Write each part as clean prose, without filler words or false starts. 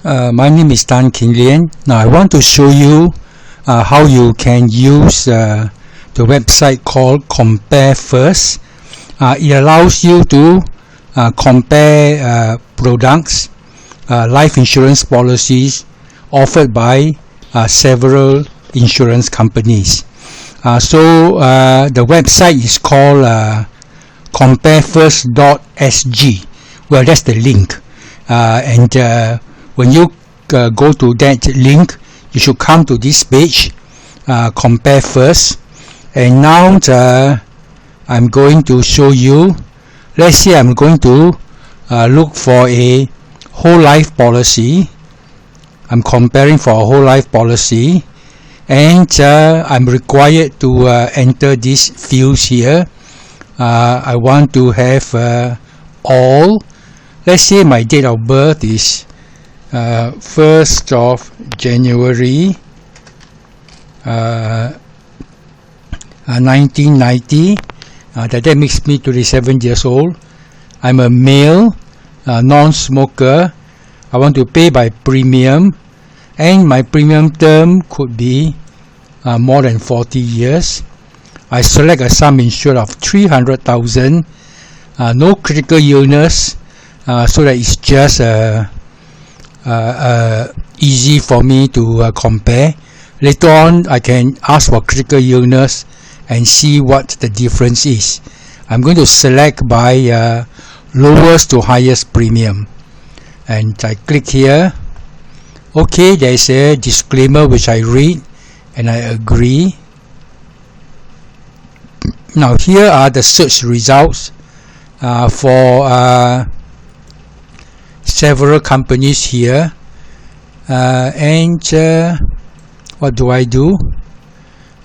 My name is Tan Kin Lian. Now I want to show you how you can use the website called Compare First. It allows you to compare products, life insurance policies offered by several insurance companies. So the website is called comparefirst.sg. Well, that's the link. When you go to that link, you should come to this page, Compare First. And now I'm going to show you. Let's say I'm going to look for a whole life policy. I'm comparing for a whole life policy, and I'm required to enter these fields here. I want to have all. Let's say my date of birth is 1st of January 1990. That makes me 27 years old. I'm a male, non-smoker. I want to pay by premium, and my premium term could be more than 40 years. I select a sum insured of 300,000, no critical illness, so that it's just easy for me to compare. Later on, I can ask for critical illness and see what the difference is. I'm going to select by lowest to highest premium, and I click here. Okay, there's a disclaimer which I read and I agree. Now here are the search results for several companies here, and what do I do?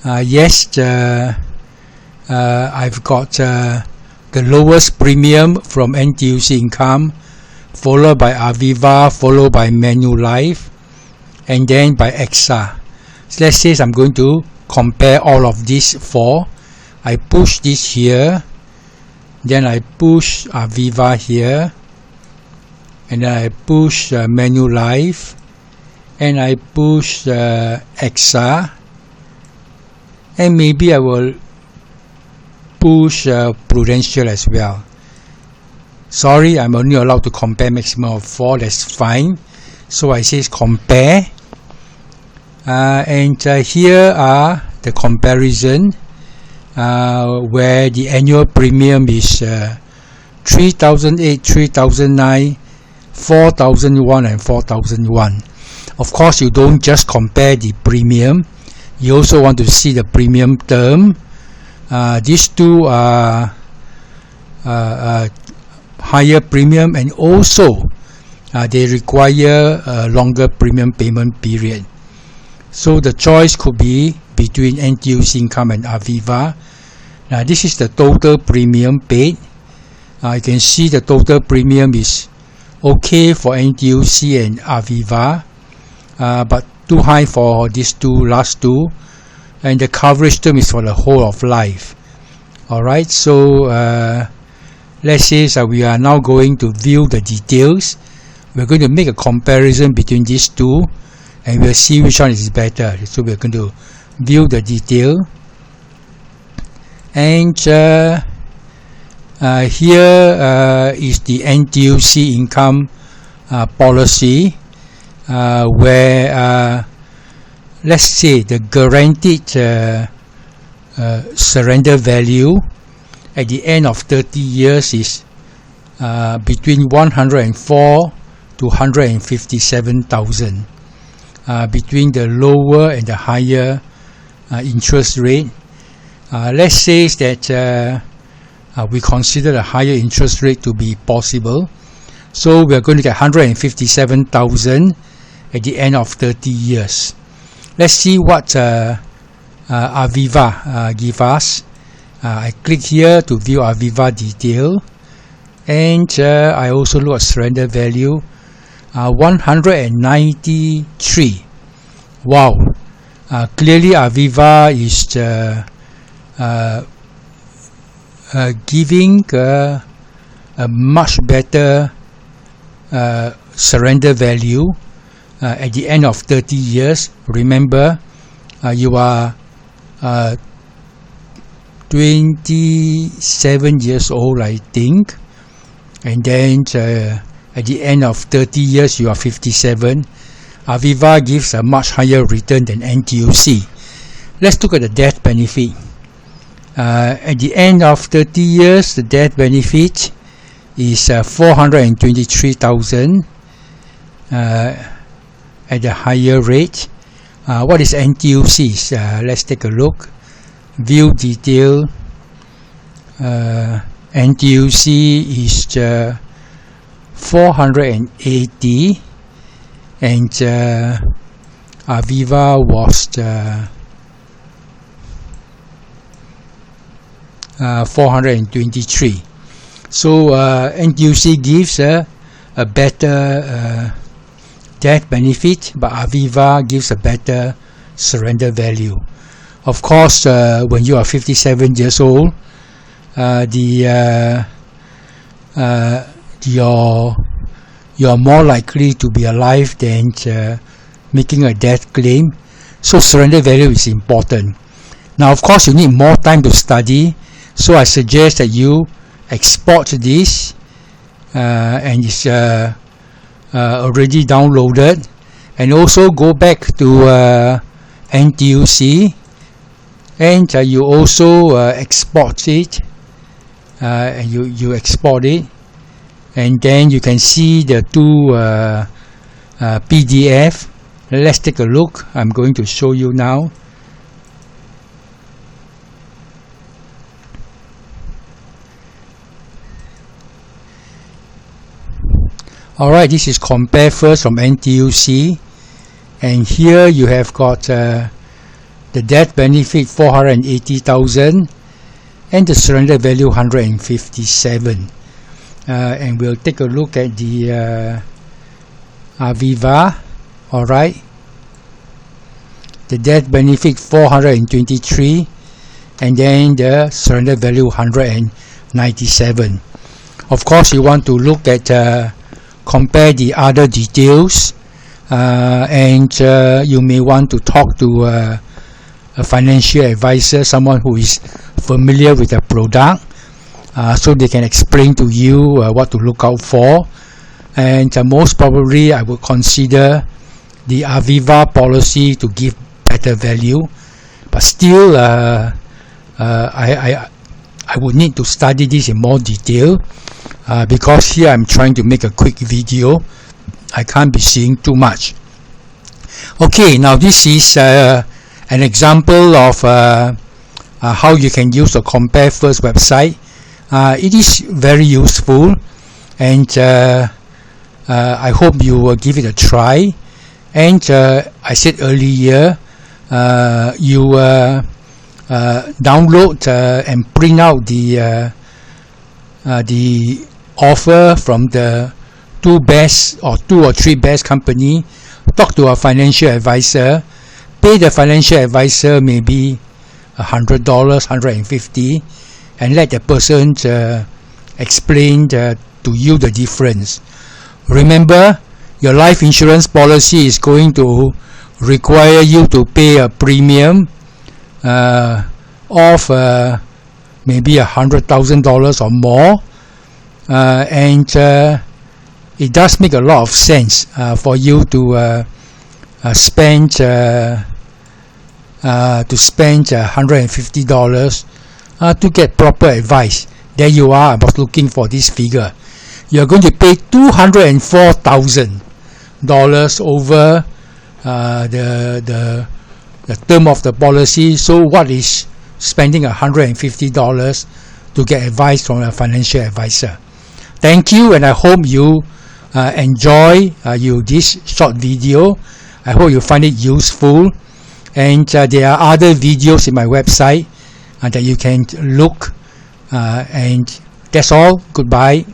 Yes, I've got the lowest premium from NTUC Income, followed by Aviva, followed by Manulife, and then by AXA. So let's say I'm going to compare all of these four. I push this here, then I push Aviva here, and then I push Manulife, and I push AXA, and maybe I will push Prudential as well. Sorry, I'm only allowed to compare maximum of 4. That's fine. So I say compare, and here are the comparison where the annual premium is 3,008, 3,009, 4,001 and 4,001. Of course, you don't just compare the premium, you also want to see the premium term. These two are higher premium, and also they require a longer premium payment period. So the choice could be between NTUC Income and Aviva. Now this is the total premium paid. You can see the total premium is okay for NTUC and Aviva, but too high for these last two, and the coverage term is for the whole of life. Alright, so let's say we are now going to view the details. We're going to make a comparison between these two, and we'll see which one is better. So we're going to view the detail, and here is the NTUC Income policy, where let's say the guaranteed surrender value at the end of 30 years is between 104 to 157,000, between the lower and the higher interest rate. Let's say that we consider the higher interest rate to be possible, so we are going to get 157,000 at the end of 30 years. Let's see what Aviva give us. I click here to view Aviva detail, and I also look at surrender value, 193. Wow, clearly Aviva is giving a much better surrender value. at the end of 30 years. Remember, you are 27 years old, I think, and then at the end of 30 years you are 57. Aviva gives a much higher return than NTUC. Let's look at the death benefit. At the end of 30 years, the death benefit is 423,000 at a higher rate. What is NTUC's? Let's take a look. View detail. NTUC is 480, and Aviva was 423. So NTUC gives a better death benefit, but Aviva gives a better surrender value. Of course, when you are 57 years old, you're more likely to be alive than making a death claim. So surrender value is important. Now, of course, you need more time to study. So I suggest that you export this, and it's already downloaded, and also go back to NTUC, and you also export it, and you export it, and then you can see the two PDF. Let's take a look. I'm going to show you now. Alright, this is Compare First from NTUC, and here you have got the death benefit 480,000 and the surrender value 157. And we'll take a look at the Aviva. Alright, the death benefit 423, and then the surrender value 197. Of course, you want to look at compare the other details, and you may want to talk to a financial advisor, someone who is familiar with the product, so they can explain to you what to look out for. And most probably I would consider the Aviva policy to give better value, but still I would need to study this in more detail, because here I'm trying to make a quick video. I can't be seeing too much. Okay, now this is an example of how you can use the Compare First website. It is very useful, and I hope you will give it a try. And I said earlier, you download and print out the offer from the two or three best company. Talk to a financial advisor. Pay the financial advisor maybe $100, $150, and let the person explain to you the difference. Remember, your life insurance policy is going to require you to pay a premium of maybe $100,000 or more, and it does make a lot of sense for you to spend $150 to get proper advice. There you are. I was looking for this figure. You are going to pay $204,000 over the term of the policy. So what is spending $150 to get advice from a financial advisor? Thank you, and I hope you enjoy this short video. I hope you find it useful, and there are other videos in my website that you can look, and that's all. Goodbye.